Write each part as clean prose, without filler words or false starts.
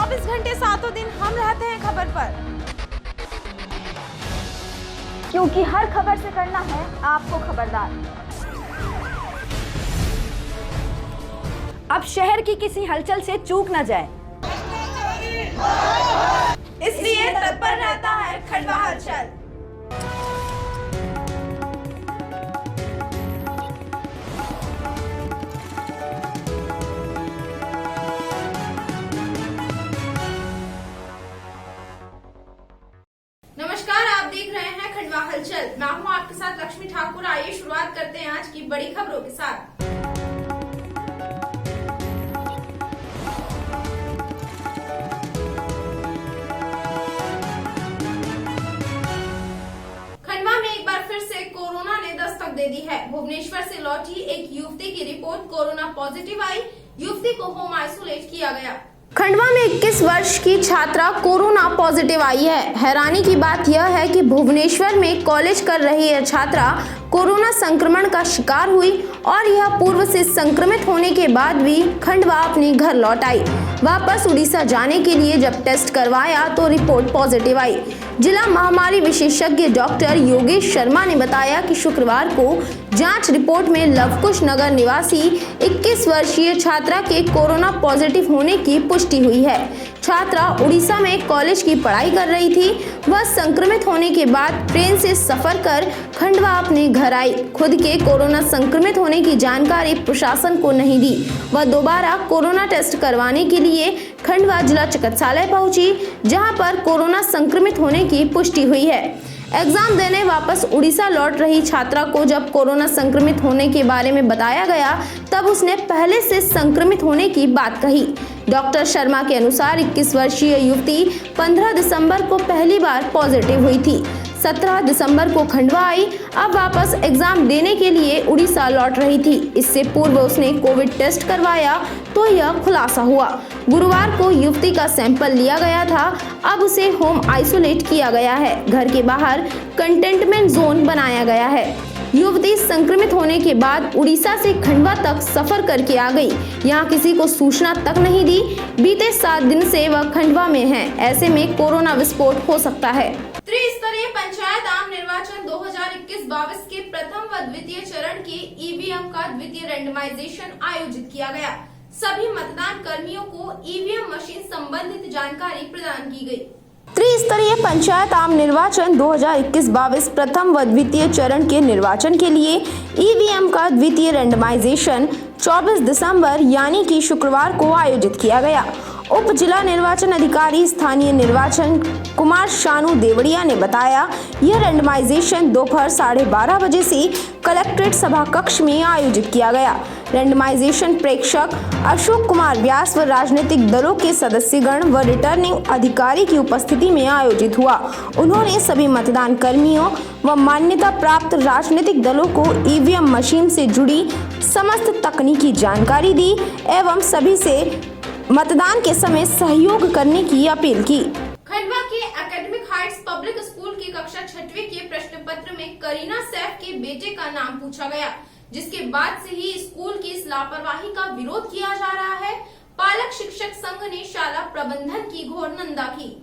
24 घंटे सातों दिन हम रहते हैं खबर पर, क्योंकि हर खबर से करना है आपको खबरदार। अब शहर की किसी हलचल से चूक न जाए, इसलिए तत्पर रहता है खंडवा हलचल। नमस्कार, आप देख रहे हैं खंडवा हलचल। मैं हूं आपके साथ लक्ष्मी ठाकुर। आइए शुरुआत करते हैं आज की बड़ी खबरों के साथ। खंडवा में एक बार फिर से कोरोना ने दस्तक दे दी है। भुवनेश्वर से लौटी एक युवती की रिपोर्ट कोरोना पॉजिटिव आई। युवती को होम आइसोलेट किया गया। खंडवा में 21 वर्ष की छात्रा कोरोना पॉजिटिव आई है। हैरानी की बात यह है कि भुवनेश्वर में कॉलेज कर रही यह छात्रा कोरोना संक्रमण का शिकार हुई और यह पूर्व से संक्रमित होने के बाद भी खंडवा अपने घर लौट आई। वापस उड़ीसा जाने के लिए जब टेस्ट करवाया तो रिपोर्ट पॉजिटिव आई। जिला महामारी विशेषज्ञ डॉक्टर योगेश शर्मा ने बताया कि शुक्रवार को जांच रिपोर्ट में लवकुश नगर निवासी 21 वर्षीय छात्रा के कोरोना पॉजिटिव होने की पुष्टि हुई है। छात्रा उड़ीसा में कॉलेज की पढ़ाई कर रही थी। वह संक्रमित होने के बाद ट्रेन से सफर कर खंडवा अपने घर आई। खुद के कोरोना संक्रमित होने की जानकारी प्रशासन को नहीं दी। वह दोबारा कोरोना टेस्ट करवाने के लिए खंडवा जिला चिकित्सालय पहुंची, जहां पर कोरोना संक्रमित होने की पुष्टि हुई है। एग्जाम देने वापस उड़ीसा लौट रही छात्रा को जब कोरोना संक्रमित होने के बारे में बताया गया, तब उसने पहले से संक्रमित होने की बात कही। डॉक्टर शर्मा के अनुसार 21 वर्षीय युवती 15 दिसंबर को पहली बार पॉजिटिव हुई थी। 17 दिसंबर को खंडवा आई। अब वापस एग्जाम देने के लिए उड़ीसा लौट रही थी। इससे पूर्व उसने कोविड टेस्ट करवाया तो यह खुलासा हुआ। गुरुवार को युवती का सैंपल लिया गया था। अब उसे होम आइसोलेट किया गया है। घर के बाहर कंटेनमेंट जोन बनाया गया है। युवती संक्रमित होने के बाद उड़ीसा से खंडवा तक सफर करके आ गई। यहाँ किसी को सूचना तक नहीं दी। बीते 7 दिन से वह खंडवा में है। ऐसे में कोरोना विस्फोट हो सकता है। त्रिस्तरीय पंचायत आम निर्वाचन 2021-22 के प्रथम व द्वितीय चरण के ईवीएम का द्वितीय रैंडमाइजेशन आयोजित किया गया। सभी मतदान कर्मियों को ईवीएम मशीन संबंधित जानकारी प्रदान की गई। त्रिस्तरीय पंचायत आम निर्वाचन 2021-22 प्रथम व द्वितीय चरण के निर्वाचन के लिए ईवीएम का द्वितीय रैंडमाइजेशन 24 दिसंबर यानी कि शुक्रवार को आयोजित किया गया। उप जिला निर्वाचन अधिकारी स्थानीय निर्वाचन कुमार शानू देवड़िया ने बताया, यह रैंडमाइजेशन दोपहर 12:30 बजे से कलेक्ट्रेट सभा कक्ष में आयोजित किया गया। रैंडमाइजेशन प्रेक्षक अशोक कुमार व्यास व राजनीतिक दलों के सदस्यगण व रिटर्निंग अधिकारी की उपस्थिति में आयोजित हुआ। उन्होंने सभी मतदान कर्मियों व मान्यता प्राप्त राजनीतिक दलों को ईवीएम मशीन से जुड़ी समस्त तकनीकी जानकारी दी एवं सभी से मतदान के समय सहयोग करने की अपील की। खंडवा के एकेडमिक हाइट्स पब्लिक स्कूल की कक्षा 6वीं के प्रश्न पत्र में करीना सैफ के बेटे का नाम पूछा गया, जिसके बाद से ही स्कूल की इस लापरवाही का विरोध किया जा रहा है। पालक शिक्षक संघ ने शाला प्रबंधन की घोर निंदा की।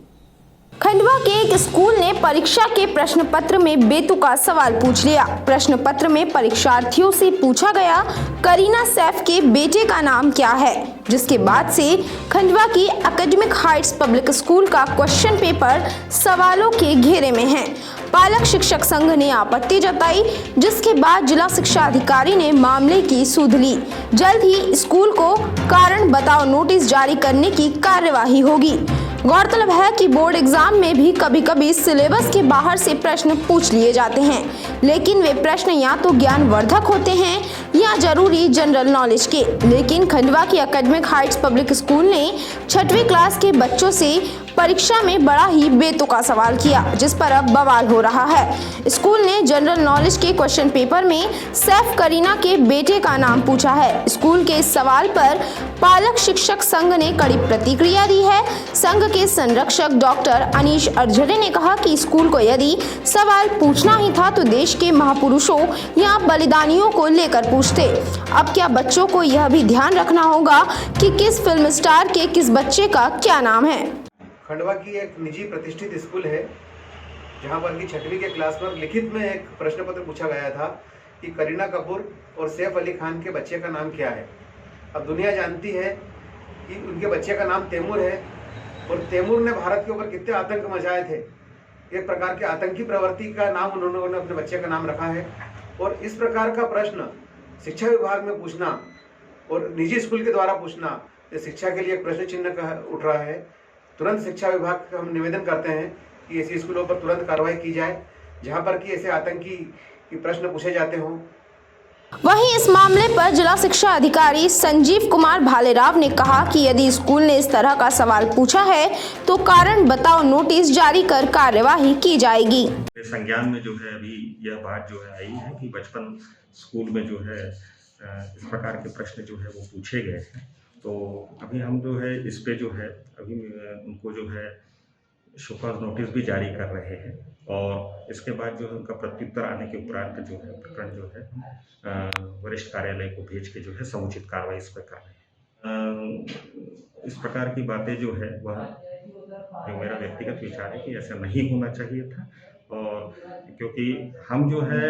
खंडवा के एक स्कूल ने परीक्षा के प्रश्न पत्र में बेतुका सवाल पूछ लिया। प्रश्न पत्र में परीक्षार्थियों से पूछा गया, करीना सैफ के बेटे का नाम क्या है, जिसके बाद से खंडवा की एकेडमिक हाइट्स पब्लिक स्कूल का क्वेश्चन पेपर सवालों के घेरे में है। पालक शिक्षक संघ ने आपत्ति जताई, जिसके बाद जिला शिक्षा अधिकारी ने मामले की सुध ली। जल्द ही स्कूल को कारण बताओ नोटिस जारी करने की कार्यवाही होगी। गौरतलब है कि बोर्ड एग्जाम में भी कभी कभी सिलेबस के बाहर से प्रश्न पूछ लिए जाते हैं, लेकिन वे प्रश्न या तो ज्ञानवर्धक होते हैं या जरूरी जनरल नॉलेज के। लेकिन खंडवा की एकेडमिक हाइट्स पब्लिक स्कूल ने 6वीं क्लास के बच्चों से परीक्षा में बड़ा ही बेतुका सवाल किया, जिस पर अब बवाल हो रहा है। स्कूल ने जनरल नॉलेज के क्वेश्चन पेपर में सैफ करीना के बेटे का नाम पूछा है। स्कूल के इस सवाल पर पालक शिक्षक संघ ने कड़ी प्रतिक्रिया दी है। संघ के संरक्षक डॉक्टर अनीश अर्जरे ने कहा कि स्कूल को यदि सवाल पूछना ही था तो देश के महापुरुषों या बलिदानियों को लेकर पूछते। अब क्या बच्चों को यह भी ध्यान रखना होगा कि किस फिल्म स्टार के किस बच्चे का क्या नाम है। खंडवा की एक निजी प्रतिष्ठित स्कूल है जहां पर की 6वीं के क्लास पर लिखित में एक प्रश्न पत्र पूछा गया था कि करीना कपूर और सैफ अली खान के बच्चे का नाम क्या है। अब दुनिया जानती है कि उनके बच्चे का नाम तैमूर है और तैमूर ने भारत के ऊपर कितने आतंक मचाए थे। एक प्रकार के आतंकी प्रवृत्ति का नाम उन्होंने अपने बच्चे का नाम रखा है। और इस प्रकार का प्रश्न शिक्षा विभाग में पूछना और निजी स्कूल के द्वारा पूछना, ये शिक्षा के लिए एक प्रश्न चिन्ह उठ रहा है। तुरंत शिक्षा विभाग का हम निवेदन करते हैं कि ऐसी स्कूलों पर तुरंत कार्रवाई की जाए जहां पर कि ऐसे आतंकी प्रश्न पूछे जाते हों। वहीं इस मामले पर जिला शिक्षा अधिकारी संजीव कुमार भालेराव ने कहा कि यदि स्कूल ने इस तरह का सवाल पूछा है तो कारण बताओ नोटिस जारी कर कार्यवाही की जाएगी। संज्ञान में जो है अभी यह बात जो है आई है कि बचपन स्कूल में जो है इस प्रकार के प्रश्न जो है वो पूछे गए हैं। तो अभी हम जो है इस पे जो है अभी उनको जो है शोकॉज नोटिस भी जारी कर रहे हैं और इसके बाद जो है उनका प्रत्युत्तर आने के उपरांत जो है प्रकरण जो है वरिष्ठ कार्यालय को भेज के जो है समुचित कार्रवाई इस पर कर रहे हैं। इस प्रकार की बातें जो है वह जो मेरा व्यक्तिगत विचार है कि ऐसा नहीं होना चाहिए था। और क्योंकि हम जो है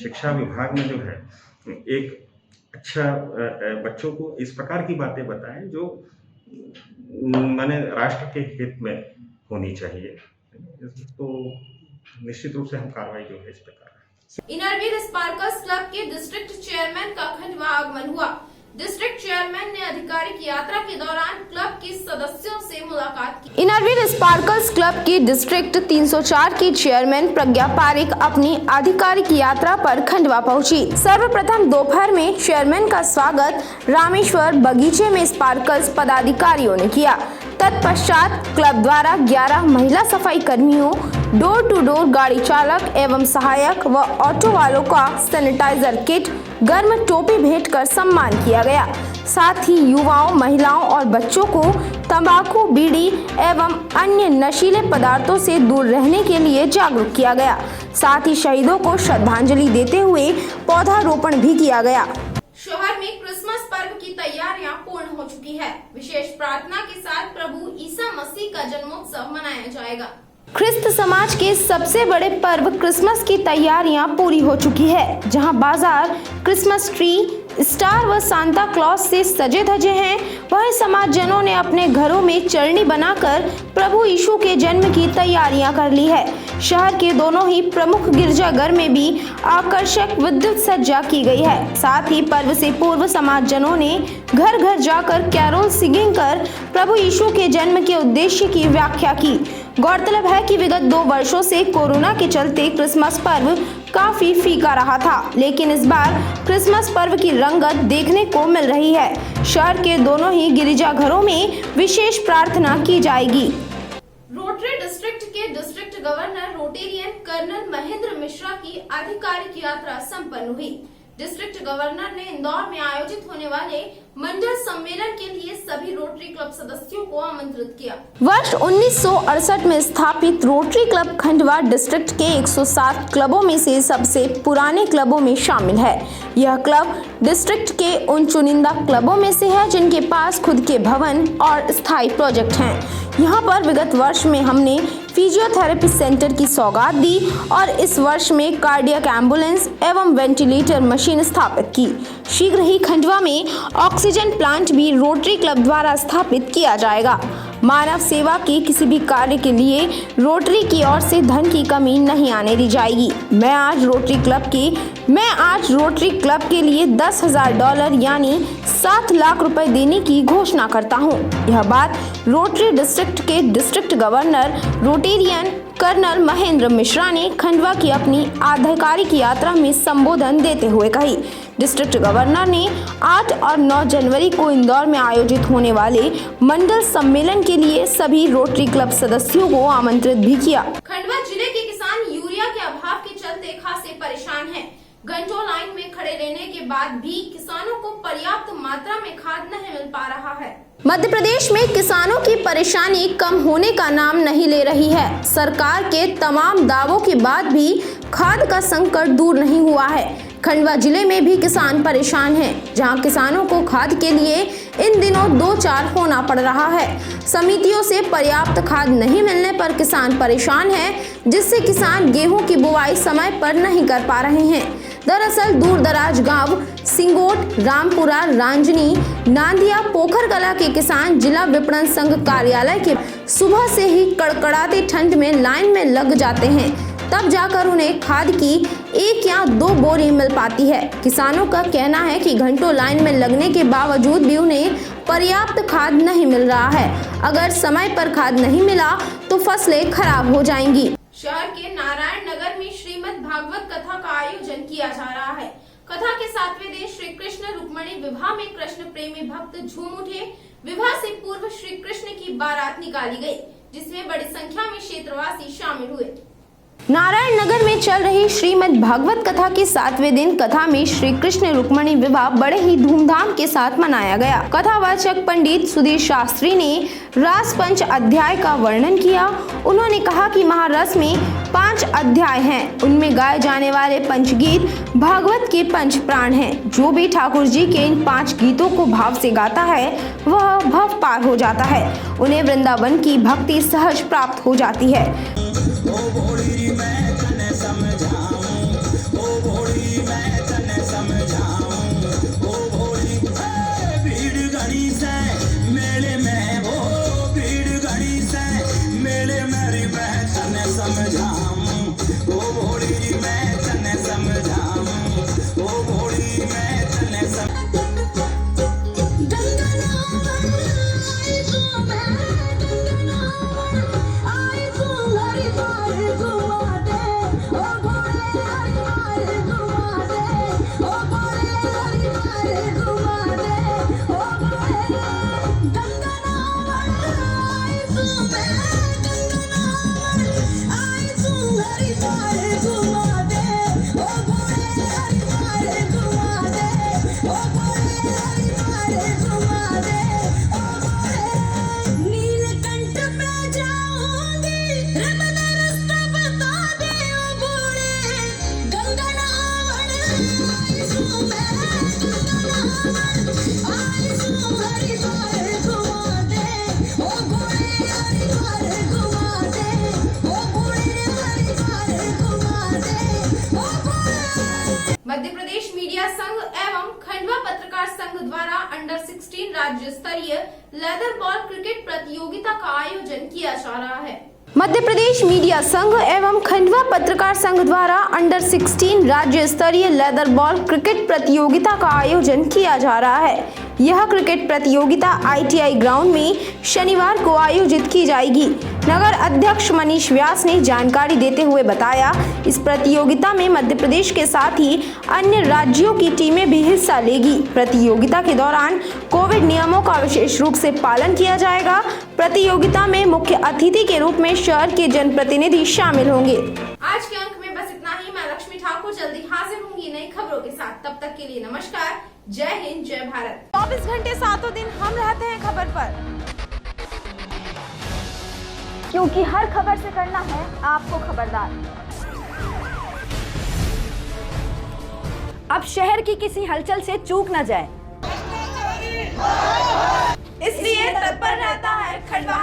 शिक्षा विभाग में जो है एक अच्छा बच्चों को इस प्रकार की बातें बताएं जो माने राष्ट्र के हित में होनी चाहिए। तो निश्चित रूप से हम कार्रवाई जो है इस पर कर रहे हैं। इनरवीर स्पार्कल्स क्लब के डिस्ट्रिक्ट चेयरमैन का खंडवा आगमन हुआ। डिस्ट्रिक्ट चेयरमैन ने आधिकारिक यात्रा के दौरान क्लब के सदस्यों से मुलाकात की। इनरवीर स्पार्कल्स क्लब की डिस्ट्रिक्ट 304 की चेयरमैन प्रज्ञा पारिक अपनी आधिकारिक यात्रा पर खंडवा पहुंची। सर्वप्रथम दोपहर में चेयरमैन का स्वागत रामेश्वर बगीचे में स्पार्कल्स पदाधिकारियों ने किया। तत्पश्चात क्लब द्वारा 11 महिला सफाई कर्मियों, डोर टू डोर गाड़ी चालक एवं सहायक व ऑटो वालों का सैनिटाइजर किट, गर्म टोपी भेंट कर सम्मान किया गया। साथ ही युवाओं, महिलाओं और बच्चों को तंबाकू, बीड़ी एवं अन्य नशीले पदार्थों से दूर रहने के लिए जागरूक किया गया। साथ ही शहीदों को श्रद्धांजलि देते हुए पौधारोपण भी किया गया। शहर में क्रिसमस पर्व की तैयारियां पूर्ण हो चुकी है। विशेष प्रार्थना के साथ प्रभु ईसा मसीह का जन्मोत्सव मनाया जाएगा। ख्रिस्त समाज के सबसे बड़े पर्व क्रिसमस की तैयारियां पूरी हो चुकी है, जहां बाजार क्रिसमस ट्री, स्टार व सांता क्लॉज से सजे धजे हैं। वहीं समाजजनों ने अपने घरों में चरनी बनाकर प्रभु यीशु के जन्म की तैयारियां कर ली है। शहर के दोनों ही प्रमुख गिरजाघर में भी आकर्षक विद्युत सज्जा की गई है। साथ ही पर्व से पूर्व समाजजनों ने घर घर जाकर कैरोल सिंगिंग कर प्रभु यीशु के जन्म के उद्देश्य की व्याख्या की। गौरतलब है कि विगत 2 वर्षों से कोरोना के चलते क्रिसमस पर्व काफी फीका रहा था, लेकिन इस बार क्रिसमस पर्व की रंगत देखने को मिल रही है। शहर के दोनों ही गिरजाघरों में विशेष प्रार्थना की जाएगी। रोटरी डिस्ट्रिक्ट के district governor Rotarian colonel Mahendra Mishra की आधिकारिक यात्रा संपन्न हुई। डिस्ट्रिक्ट गवर्नर ने इंदौर में आयोजित होने वाले मंडल सम्मेलन के लिए सभी रोटरी क्लब सदस्यों को आमंत्रित किया। वर्ष 1968 में स्थापित रोटरी क्लब खंडवा डिस्ट्रिक्ट के 107 क्लबों में से सबसे पुराने क्लबों में शामिल है। यह क्लब डिस्ट्रिक्ट के उन चुनिंदा क्लबों में से है जिनके पास खुद के भवन और स्थायी प्रोजेक्ट हैं। यहाँ पर विगत वर्ष में हमने फिजियोथेरेपी सेंटर की सौगात दी और इस वर्ष में कार्डियक एम्बुलेंस एवं वेंटिलेटर मशीन स्थापित की। शीघ्र ही खंडवा में ऑक्सीजन प्लांट भी रोटरी क्लब द्वारा स्थापित किया जाएगा। मानव सेवा के किसी भी कार्य के लिए रोटरी की ओर से धन की कमी नहीं आने दी जाएगी। मैं आज रोटरी क्लब के लिए $10,000 यानी 7 लाख रुपए देने की घोषणा करता हूं। यह बात रोटरी डिस्ट्रिक्ट के district governor Rotarian colonel Mahendra Mishra ने खंडवा की अपनी आधिकारिक यात्रा में संबोधन देते हुए कही। डिस्ट्रिक्ट गवर्नर ने 8 और 9 जनवरी को इंदौर में आयोजित होने वाले मंडल सम्मेलन के लिए सभी रोटरी क्लब सदस्यों को आमंत्रित भी किया। खंडवा जिले के किसान यूरिया के अभाव के चलते खासे परेशान हैं। घंटों लाइन में खड़े रहने के बाद भी किसानों को पर्याप्त मात्रा में खाद नहीं मिल पा रहा है। मध्य प्रदेश में किसानों की परेशानी कम होने का नाम नहीं ले रही है। सरकार के तमाम दावों के बाद भी खाद का संकट दूर नहीं हुआ है। खंडवा जिले में भी किसान परेशान हैं, जहां किसानों को खाद के लिए इन दिनों 2-4 होना पड़ रहा है। समितियों से पर्याप्त खाद नहीं मिलने पर किसान परेशान हैं, जिससे किसान गेहूं की बुआई समय पर नहीं कर पा रहे हैं। दरअसल दूर दराज गांव सिंगोट, रामपुरा, रांजनी, नांदिया, पोखरकला के किसान जिला विपणन संघ कार्यालय के सुबह से ही कड़कड़ाती ठंड में लाइन में लग जाते हैं, तब जाकर उन्हें खाद की 1 या 2 बोरी मिल पाती है। किसानों का कहना है कि घंटों लाइन में लगने के बावजूद भी उन्हें पर्याप्त खाद नहीं मिल रहा है। अगर समय पर खाद नहीं मिला तो फसलें खराब हो जाएंगी। शहर के नारायण नगर में श्रीमद् भागवत कथा का आयोजन किया जा रहा है। कथा के 7वें दिन श्री कृष्ण रुक्मिणी विवाह में कृष्ण प्रेमी भक्त झूम उठे। विवाह से पूर्व श्री कृष्ण की बारात निकाली गई, जिसमें बड़ी संख्या में क्षेत्रवासी शामिल हुए। नारायण नगर में चल रही श्रीमद् भागवत कथा के 7वें दिन कथा में श्री कृष्ण रुक्मिणी विवाह बड़े ही धूमधाम के साथ मनाया गया। कथावाचक पंडित सुधीर शास्त्री ने रास पंच अध्याय का वर्णन किया। उन्होंने कहा कि महारस में 5 अध्याय हैं। उनमें गाए जाने वाले पंचगीत भागवत के पंच प्राण हैं। जो भी ठाकुर जी के इन 5 गीतों को भाव से गाता है वह भव पार हो जाता है। उन्हें वृंदावन की भक्ति सहज प्राप्त हो जाती है। मध्य प्रदेश मीडिया संघ एवं खंडवा पत्रकार संघ द्वारा अंडर 16 राज्य स्तरीय लेदर बॉल क्रिकेट प्रतियोगिता का आयोजन किया जा रहा है। मध्य प्रदेश मीडिया संघ एवं खंडवा पत्रकार संघ द्वारा अंडर 16 राज्य स्तरीय लेदर बॉल क्रिकेट प्रतियोगिता का आयोजन किया जा रहा है। यह क्रिकेट प्रतियोगिता ITI ग्राउंड में शनिवार को आयोजित की जाएगी। नगर अध्यक्ष मनीष व्यास ने जानकारी देते हुए बताया, इस प्रतियोगिता में मध्य प्रदेश के साथ ही अन्य राज्यों की टीमें भी हिस्सा लेगी। प्रतियोगिता के दौरान कोविड नियमों का विशेष रूप से पालन किया जाएगा। प्रतियोगिता में मुख्य अतिथि के रूप में शहर के जनप्रतिनिधि शामिल होंगे। आज के अंक में बस इतना ही। मैं लक्ष्मी ठाकुर जल्दी हाजिर होंगी नई खबरों के साथ। तब तक के लिए नमस्कार। जय हिंद, जय भारत। 24 घंटे 7 दिन हम रहते हैं खबर पर, क्योंकि हर खबर से करना है आपको खबरदार। अब शहर की किसी हलचल से चूक न जाए, इसलिए तत्पर रहता है खंडवा